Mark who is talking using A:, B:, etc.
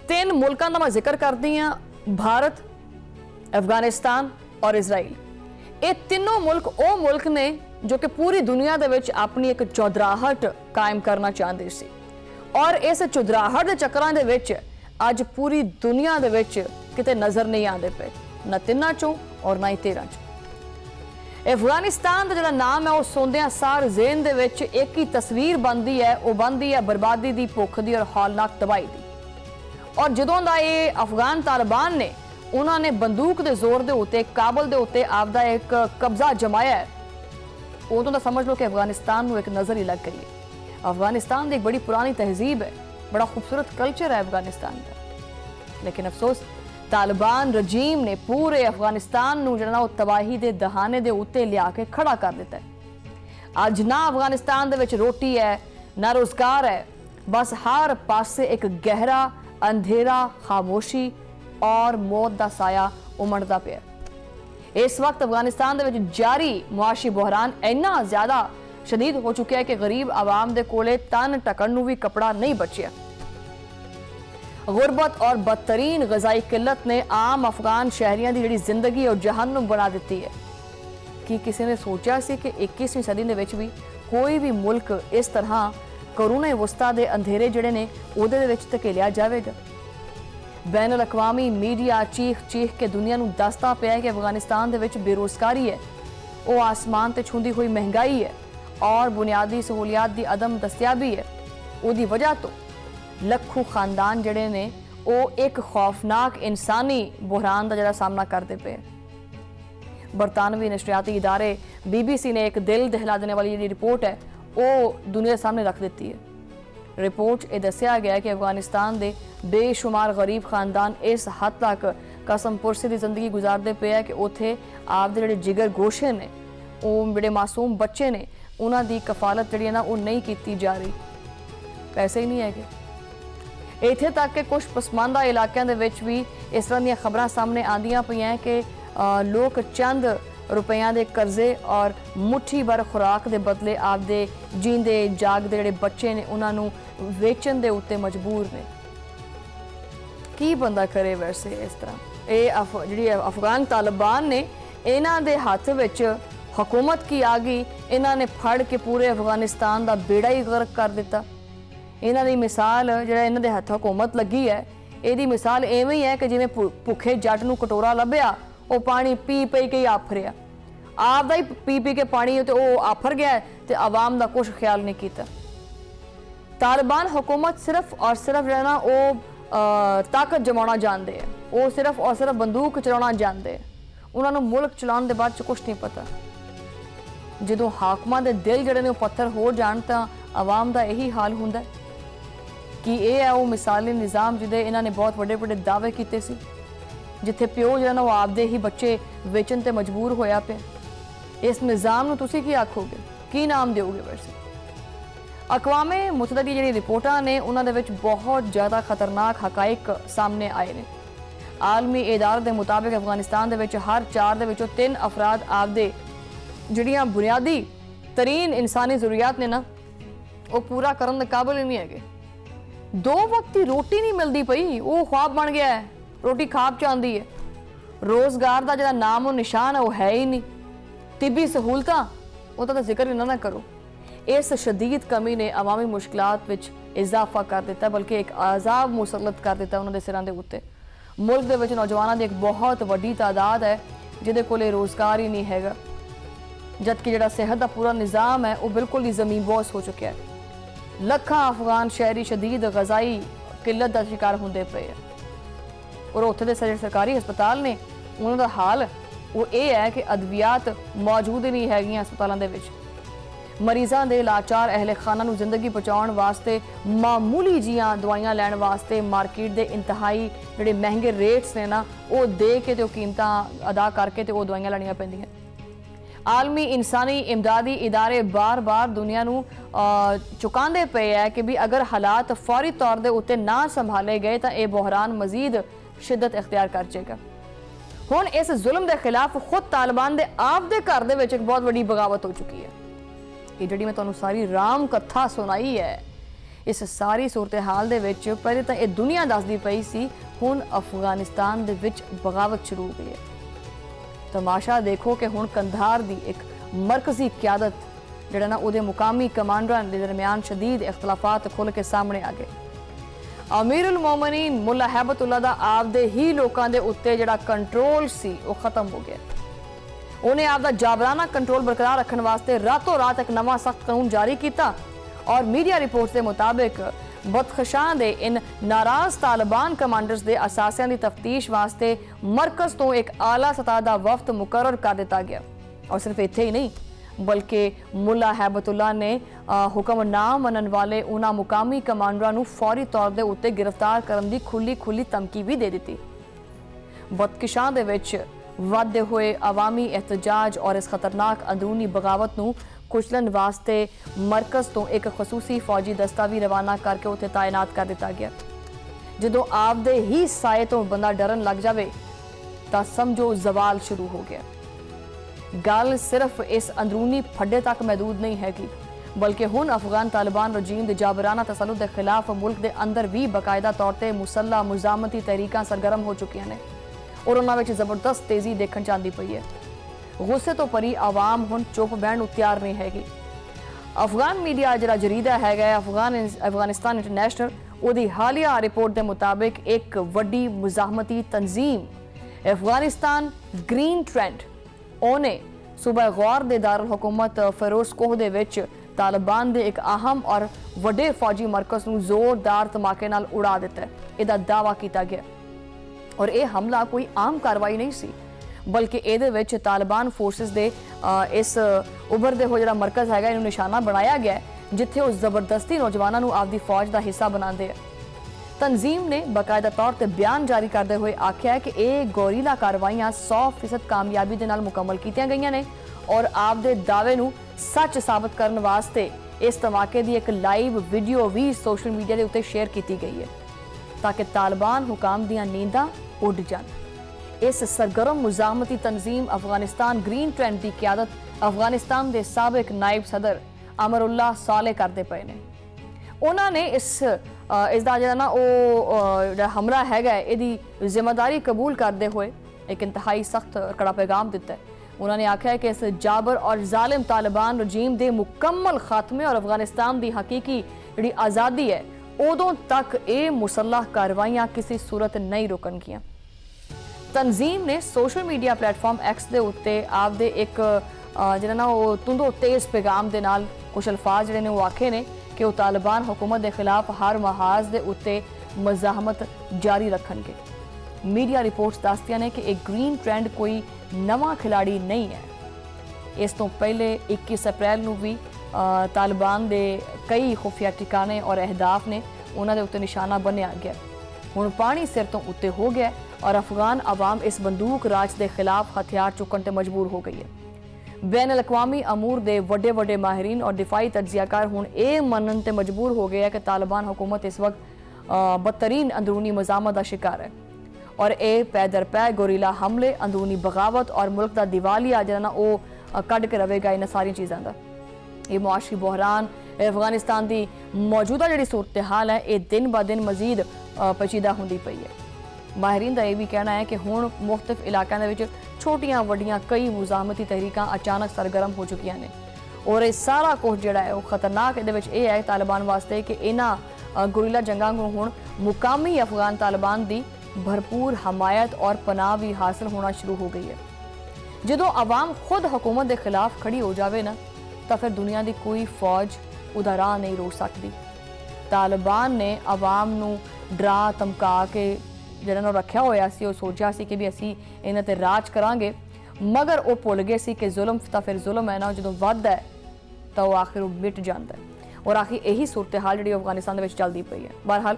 A: तीन मुल्कों का मैं जिक्र करती हाँ, भारत, अफगानिस्तान और इजराइल। ये तीनों मुल्क वो मुल्क ने जो कि पूरी दुनिया दे विच अपनी एक चौधराहट कायम करना चाहते सी और इस चौधराहट के चक्करां दे विच अज पूरी दुनिया दे विच किते नज़र नहीं आते पे, ना तिन्हां चों और ना ही 13 चों। अफगानिस्तान का जो नाम है वह सुनदियां सार ज़हन दे विच एक ही तस्वीर बनती है, वह बनती है बर्बादी की, भुख की और हौलनाक तबाही की। और जदों दा ये अफगान तालिबान ने उन्होंने बंदूक के जोर के उत्ते काबल के उत्ते आपदा एक कब्जा जमाया है, उदों तो समझ लो कि अफगानिस्तान को एक नज़र ही लग गई है। अफगानिस्तान की एक बड़ी पुरानी तहजीब है, बड़ा खूबसूरत कल्चर है अफगानिस्तान का, लेकिन अफसोस तालिबान रजीम ने पूरे अफगानिस्तान नूं जिहड़ा वो तबाही के दहाने के उत्ते लिया के खड़ा कर दिता है। अज ना अफगानिस्तान दे विच रोटी है, ना रोजगार है, बस हर पासे एक गहरा अंधेरा, खामोशी और मौत का साया उमड़ता पिया। इस वक्त अफगानिस्तान दे विच जारी मुआशी बहरान इन्ना ज्यादा शदीद हो चुका है कि गरीब आवाम दे कोले तन ढकण नूं भी कपड़ा नहीं बचिया। गुरबत और बदतरीन गजाई किल्लत ने आम अफगान शहरियों की जिहड़ी जिंदगी और जहन्नुम बना दी है। कि किसी ने सोचा सी कि 21वीं सदी दे विच भी कोई भी मुल्क इस तरह करोना वस्ता दे अंधेरे जिहड़े ने उहदे दे विच धकेलिया जाएगा। बैनुल अकवामी मीडिया चीख चीख के दुनिया नूं दसदा पिया है कि अफगानिस्तान दे विच बेरोजगारी है, वो आसमान ते छूंदी हुई महंगाई है और बुनियादी सहूलियात की अदम दस्तियाबी है। उहदी वजह तो लखों खानदान जिहड़े ने वो एक खौफनाक इंसानी बुहरान का जिहड़ा सामना करते पे। बरतानवी नशरियाती इदारे BBC ने एक दिल दहला देने वाली जी रिपोर्ट है वो दुनिया के सामने रख दी है। रिपोर्ट ये दसिया गया कि अफगानिस्तान के बेशुमार गरीब खानदान इस हद तक कसम पुरसे की जिंदगी गुजारते पे है कि उत्थे आपदे जिहड़े जिगर गोशे ने, वो जिहड़े मासूम बच्चे ने, उन्होंने कफालत जी ना वो नहीं की जा रही, पैसे ही नहीं है। इत्थे तक कि कुछ पसमानदा इलाकों के भी इस तरह दी खबरां सामने आंदियां पईयां कि लोग चंद रुपया के कर्जे और मुट्ठी भर खुराक के बदले आपदे जींदे जागदे जिहड़े बच्चे ने उन्होंने वेचण के उत्ते मजबूर ने। की बंदा करे वैसे इस तरह। ये जी अफगान तालिबान ने इन्हां दे हत्थ विच हुकूमत की आ गई, इन्होंने फड़ के पूरे अफगानिस्तान का बेड़ा ही गर्क कर दिता। इन्हां दी मिसाल जिहड़ा इन्हां दे हत्थ हुकूमत लगी है, इहदी मिसाल इवें ही है कि जिवें भुखे जट नूं कटोरा लभ्या, वो पानी पी पी के ही आफरिया, आपदा ही पी पी के पानी तो वो आफर गया तो आवाम का कुछ ख्याल नहीं किया। तालिबान हुकूमत सिर्फ और सिर्फ जो है ना वो ताकत जमाना जानते हैं, वो सिर्फ और सिर्फ बंदूक चलाना जानते हैं, उन्होंने मुल्क चलाने के बाद कुछ नहीं पता। जो हाकमां दे दिल जड़े ने पत्थर हो जान तो आवाम का यही हाल होंदा है। कि यह है वो मिसाली निज़ाम जिदे इन्होंने बहुत बड़े बड़े दावे किए सी, जिथे प्यो जो वो आपदे ही बच्चे वेचन ते मजबूर होया पे। इस निज़ाम नूं तुसीं की आखोगे, की नाम दोगे? वैसे अकवामे मुतहदा दी जिहड़ी रिपोर्टां ने उन्हां दे विच बहुत ज़्यादा खतरनाक हकाइक सामने आए ने। आलमी इदारे के मुताबिक अफगानिस्तान दे विच हर 4 दे विचों 3 अफराद आपदे जिहड़ियां बुनियादी तरीन इंसानी जरूरियात ने ना वो पूरा करने के काबिल ही नहीं है। 2 वक्त की रोटी नहीं मिलती पई, वो ख्वाब बन गया है, रोटी खाब चाहती है। रोजगार का जो नाम और निशान है वो है ही नहीं। तिब्बी सहूलतां उसका जिक्र ना करो। इस शदीद कमी ने अवामी मुश्किलात विच इजाफा कर दिता, बल्कि एक आजाब मुसलत कर दिता उन्होंने सिरां दे उत्ते। मुल्क दे विच नौजवानों की एक बहुत वड्डी तादाद है जिहदे कोले रोजगार ही नहीं हैगा, जबकि जिहड़ा सेहत का पूरा निज़ाम है वो बिल्कुल ही ज़मीन बोस हो चुका है। लखां अफगान शहरी शदीद गजाई किल्लत का शिकार होंदे पे और उत्थे दे सरकारी हस्पताल ने उन्हों का हाल वो ये है कि अद्वियात मौजूद ही नहीं हैगियां हस्पतालों के विच। मरीजों के लाचार अहले खाना नूं जिंदगी बचाउण वास्ते मामूली जियां दवाइयां लैण वास्ते मार्केट के इंतहाई जिहड़े महंगे रेट्स ने ना वो दे के ते कीमतां अदा करके ते वो दवाइयां लैणियां पैंदियां। आलमी इंसानी इमदादी इदारे बार बार दुनिया नूं चुकांदे पे है कि भी अगर हालात फौरी तौर के उत्ते ना संभाले गए तो यह बहरान मजीद शिद्दत इख्तियार कर जाएगा। हुण इस जुल्म के खिलाफ खुद तालिबान के आप दे घर दे विच एक बहुत बड़ी बगावत हो चुकी है। ये जिहड़ी मैं तुहानूं सारी राम कथा सुनाई है, इस सारी सूरत हाल दे विच पहले तो यह दुनिया दसदी पई सी, हुण अफगानिस्तान दे विच बगावत शुरू हो गई है। तमाशा देखो कि हुण कंधार दी एक मरकजी क्यादत जिहड़ा ना उहदे मुकामी कमांडरां दे दरमियान शदीद इख्तलाफात खुल के सामने आ गए। अमीरुल मोमिनीन मुल्ला हैबतुल्ला दा आपदे ही लोकां दे उत्ते जिहड़ा कंट्रोल सी वो खत्म हो गया। उन्हें आपदा जाबराना कंट्रोल बरकरार रखने वास्ते रातों रात एक नवा सख्त कानून जारी किया और मीडिया रिपोर्ट्स के मुताबिक बदखशां दे इन नाराज तालिबान कमांडर्स दे असासियां दी तफ्तीश वास्ते मरकज तो एक आला सतह दा वफ्त मुकर्रर कर दिता गया। और सिर्फ इत्थे ही नहीं बल्कि मुल्ला हैबतुल्ला ने हुक्म ना मनन वाले उन्हां मुकामी कमांडरां नूं फौरी तौर दे उत्ते गिरफ्तार करन दी खुली धमकी भी दे दी। बदखशां दे विच वाधे हुए अवामी एहतजाज और इस खतरनाक अंदरूनी बगावत नूं कुचलन वास्ते मरकज तो एक खसूसी फौजी दस्ता भी रवाना करके उत्थे तैनात कर दिता गया। जदों आपदे ही साए तो बंदा डरन लग जावे तां समझो जवाल शुरू हो गया। गल सिर्फ इस अंदरूनी फड्डे तक महदूद नहीं हैगी, बल्कि हुण अफगान तालिबान रजीम दे जाबराना तसल्लुत के खिलाफ मुल्क के अंदर भी बाकायदा तौर पर मुसल्ला मुजामती तहरीकां सरगर्म हो चुकियां ने और उन्हां विच जबरदस्त तेजी देखण च आंदी पई है। गुस्से तो परी आवाम हुण चुप बहन नूं तैयार नहीं हैगी। अफगान मीडिया जिहड़ा जरीदा है अफगानिस्तान इंटरनेशनल, उहदी हालिया रिपोर्ट के मुताबिक एक वड्डी मुजाहमती तंजीम अफगानिस्तान ग्रीन ट्रेंड ओने सूबा गौर दे दारुल हुकूमत फिरोजकोह दे विच तालिबान दे एक अहम और वड्डे फौजी मरकज नूं जोरदार धमाके नाल उड़ा दिता है। इहदा दावा किया गया और यह हमला कोई आम कार्रवाई नहीं सी, बल्कि ਇਹਦੇ ਵਿੱਚ तालिबान फोर्सेस दे इस उभरते हुए जो मरकज है इन्होंने निशाना बनाया गया जिथे वो जबरदस्ती नौजवानों को आपकी फौज का हिस्सा बनाते हैं। तंजीम ने बाकायदा तौर पर बयान जारी करते हुए आख्या है कि यह गोरीला कार्रवाइयां 100% कामयाबी के नाल मुकम्मल की गई ने और आपके दावे नूं सच साबित करने वास्ते इस धमाके की एक लाइव वीडियो भी सोशल मीडिया के उत्ते शेयर की गई है ताकि तालिबान हुकाम दियां नींदां उड़ जान। इस सरगर्म मुजामती तंजीम अफगानिस्तान ग्रीन ट्रेंड की क्यादत अफगानिस्तान के साबिक नायब सदर अमरुल्लाह साले करते पे ने। उन्होंने इसका जो ना वो हमला है इसकी जिम्मेदारी कबूल करते हुए एक इंतहाई सख्त कड़ा पैगाम दिता है। उन्होंने आख्या है कि इस जाबर और जालिम तालिबान रजीम के मुकम्मल खात्मे और अफगानिस्तान की हकीकी जी आज़ादी है उदों तक ये मुसल्लह कार्रवाइयां किसी सूरत नहीं रुकनगियां। तंजीम ने सोशल मीडिया प्लेटफॉर्म एक्स के उत्ते आपदे एक जिहड़ा ना वो तुंदो तेज पैगाम के नाल कुछ अल्फाज जिहड़े ने वो आखे ने कि वो तालिबान हुकूमत के खिलाफ हर महाज के उत्ते मजाहमत जारी रखणगे। मीडिया रिपोर्ट्स दसदियां ने कि एक ग्रीन ट्रेंड कोई नवा खिलाड़ी नहीं है। इस तो पहले 21 अप्रैल नूं भी तालिबान के कई खुफिया ठिकाने और अहदाफ ने उन्होंने उत्ते निशाना बनिया गया। हुण पानी सिर तो उत्ते हो गया और अफगान आवाम इस बंदूक राज के खिलाफ हथियार चुकन ते मजबूर हो गई है। बैन अल-अक़वामी अमूर दे वड्डे वड्डे माहिरीन और दिफाई तज्जियाकार हुण ये मनन ते मजबूर हो गए कि तालिबान हुकूमत इस वक्त बदतरीन अंदरूनी मजामत का शिकार है और ये पै दर पै गोरीला हमले अंदरूनी बगावत और मुल्क का दिवालिया जो ना वो कढ़ के रवेगा इन सारी चीज़ों का। ये मुआशी बहरान अफगानिस्तान की मौजूदा जी सूरत हाल है ये दिन ब दिन मजीद पेचीदा होंदी पई है। माहिरीन का यह भी कहना है कि हुण मुख्तलिफ इलाकों के छोटियां वड्डियां कई मुजामती तहरीकां अचानक सरगर्म हो चुकी ने और ये सारा कुछ जोड़ा है वो खतरनाक ये है तालिबान वास्ते कि इन्हां गुरीला जंगां को हुण मुकामी अफगान तालिबान की भरपूर हमायत और पनाह भी हासिल होना शुरू हो गई है। जदों आवाम खुद हुकूमत के खिलाफ खड़ी हो जाए ना तो फिर दुनिया की कोई फौज उहदा राह नहीं रोक सकती। तालिबान ने आवाम नूं डरा धमका के जिहड़ा ना रखिया होया सी, सोचा सी कि भी असी इन्हां ते राज करांगे, मगर वो भुल गए सी कि जुल्म तो फिर जुल्म है ना, जो वधदा है तो आखिर वो मिट जाता है और आखिर यही सूरत हाल जी अफगानिस्तान चलती पई है। बहरहाल